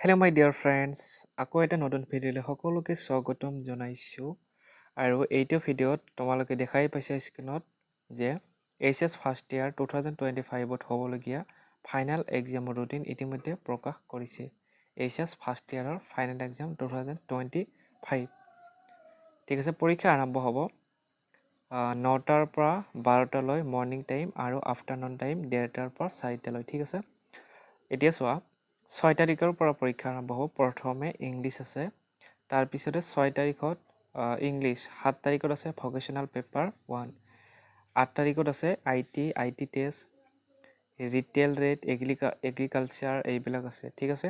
Hello' মাই dear friends, আকৌ এটা নতুন ভিডিঅ'লৈ সকলোকে স্বাগতম জনাইছোঁ। আৰু এইটো ভিডিঅ'ত তোমালোকে দেখাই পাইছা স্ক্ৰীনত যে HS ফাৰ্ষ্ট ইয়াৰ 2025ত হ'বলগীয়া ফাইনেল এক্সামৰ ৰুটিন ইতিমধ্যে প্ৰকাশ কৰিছে। HS ফাৰ্ষ্ট ইয়াৰৰ ফাইনেল এক্সাম 2025। ঠিক আছে, পৰীক্ষা আৰম্ভ হ'ব 9টাৰ পৰা 12টালৈ মৰ্ণিং টাইম আৰু আফটাৰনুন টাইম 1:30টাৰ পৰা 4টালৈ। ঠিক আছে, এতিয়া চোৱা 6 তাৰিখৰ পৰা পৰীক্ষা আৰম্ভ হ'ব। প্ৰথমে ইংলিছ আছে, তাৰপিছতে 6 তাৰিখত ইংলিছ, 7 তাৰিখত আছে ভকেশ্যনেল পেপাৰ 1, 8 তাৰিখত আছে I T test, retail rate, agriculture এইবিলাক আছে। ঠিক আছে,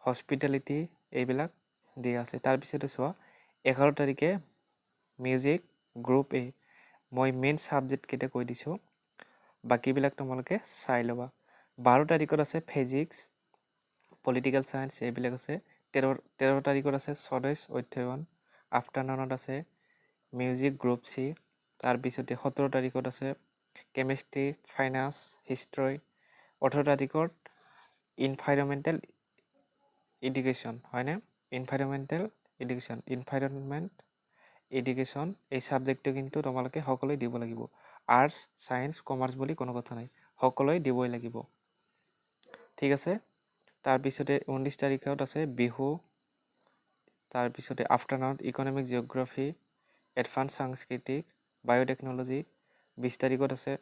হস্পিটেলিটি এইবিলাক দিয়া আছে। তাৰপিছতে চোৱা 11 তাৰিখে মিউজিক গ্ৰুপ এ। মই মেইন ছাবজেক্টকেইটা কৈ দিছোঁ, বাকীবিলাক তোমালোকে চাই ল'বা। 12 তাৰিখত আছে ফিজিক্স, পলিটিকেল চায়েন্স এইবিলাক আছে। 13 তাৰিখত আছে স্বদেশ অধ্যয়ন, আফটাৰনুনত আছে মিউজিক গ্ৰুপ চি। তাৰপিছতে 17 তাৰিখত আছে কেমেষ্ট্ৰি, ফাইনান্স, হিষ্ট্ৰী। 18 তাৰিখত ইনভাইৰমেণ্টেল এডুকেশ্যন, হয়নে? ইনভাইৰমেণ্ট এডুকেশ্যন এই ছাবজেক্টটো কিন্তু তোমালোকে সকলোৱে দিব লাগিব। আৰ্টছ, ছায়েন্স, কমাৰ্চ বুলি কোনো কথা নাই, সকলোৱে দিবই লাগিব। ঠিক আছে, তাৰপিছতে 19 তাৰিখত আছে বিহু। তাৰপিছতে আফটাৰনুনত ইকনমিক জিঅ'গ্ৰাফী, এডভান্স সাংস্কৃতিক, বায়'টেকনলজি। 20 তাৰিখত আছে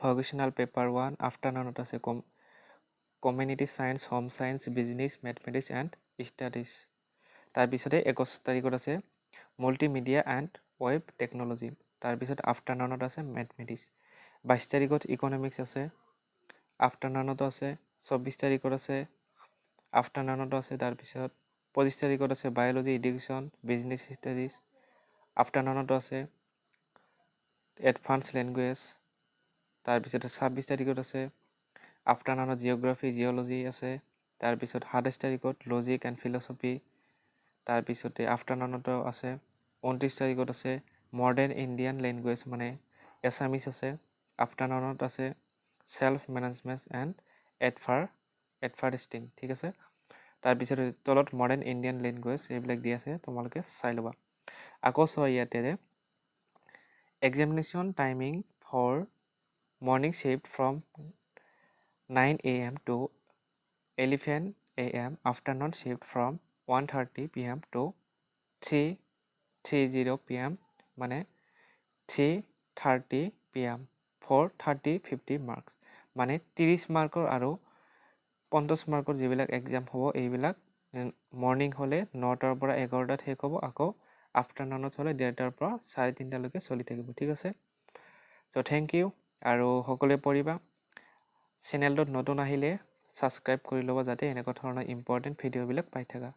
ভকেশ্যনেল পেপাৰ 1, আফটাৰনুনত আছে community science, home science, business, mathematics and studies. তাৰপিছতে 21 তাৰিখত আছে মাল্টিমিডিয়া এণ্ড ৱেব টেকনলজি। তাৰপিছত আফটাৰনুনত আছে মেথমেটিক্স। 22 তাৰিখত ইকনমিক্স আছে, আফটাৰনুনতো আছে। 24 তাৰিখত আছে, আফটাৰনুনতো আছে। তাৰপিছত 25 তাৰিখত আছে বায়'লজি, এডুকেশ্যন, বিজনেছ ষ্টাডিজ, আফটাৰনুনতো আছে এডভান্স লেংগুৱেজ। তাৰপিছত 26 তাৰিখত আছে আফটাৰনুনত জিঅ'গ্ৰাফী, জিঅ'লজি আছে। তাৰপিছত 27 তাৰিখত লজিক এণ্ড ফিলচফি। তাৰপিছতে আফটাৰনুনতো আছে 29 তাৰিখত আছে মডাৰ্ণ ইণ্ডিয়ান লেংগুৱেজ মানে এছামিছ আছে। আফটাৰনুনত আছে চেল্ফ মেনেজমেণ্ট এণ্ড এডভাৰ্টাইজিং। ঠিক আছে, তাৰপিছত তলত মডাৰ্ণ ইণ্ডিয়ান লেংগুৱেজ এইবিলাক দি আছে, তোমালোকে চাই ল'বা। আকৌ চোৱা ইয়াতে examination timing for morning shift from 9 AM to 11 AM, afternoon shift from 1:30 PM to 3:30 PM, মানে 3:30 PM for 30-50 মাৰ্কছ, মানে 30 মাৰ্কৰ আৰু 50 মাৰ্কৰ যিবিলাক এক্সাম হ'ব এইবিলাক মৰ্ণিং হ'লে 9টাৰ পৰা 11টাত শেষ হ'ব, আকৌ আফটাৰনুনত হ'লে 1:30টাৰ পৰা 3:30লৈকে চলি থাকিব। ঠিক আছে, চ' থেংক ইউ। আৰু সকলোৱে পঢ়িবা। চেনেলটোত নতুন আহিলে ছাবস্ক্ৰাইব কৰি ল'বা যাতে এনেকুৱা ধৰণৰ ইম্পৰ্টেণ্ট ভিডিঅ'বিলাক পাই থাকা।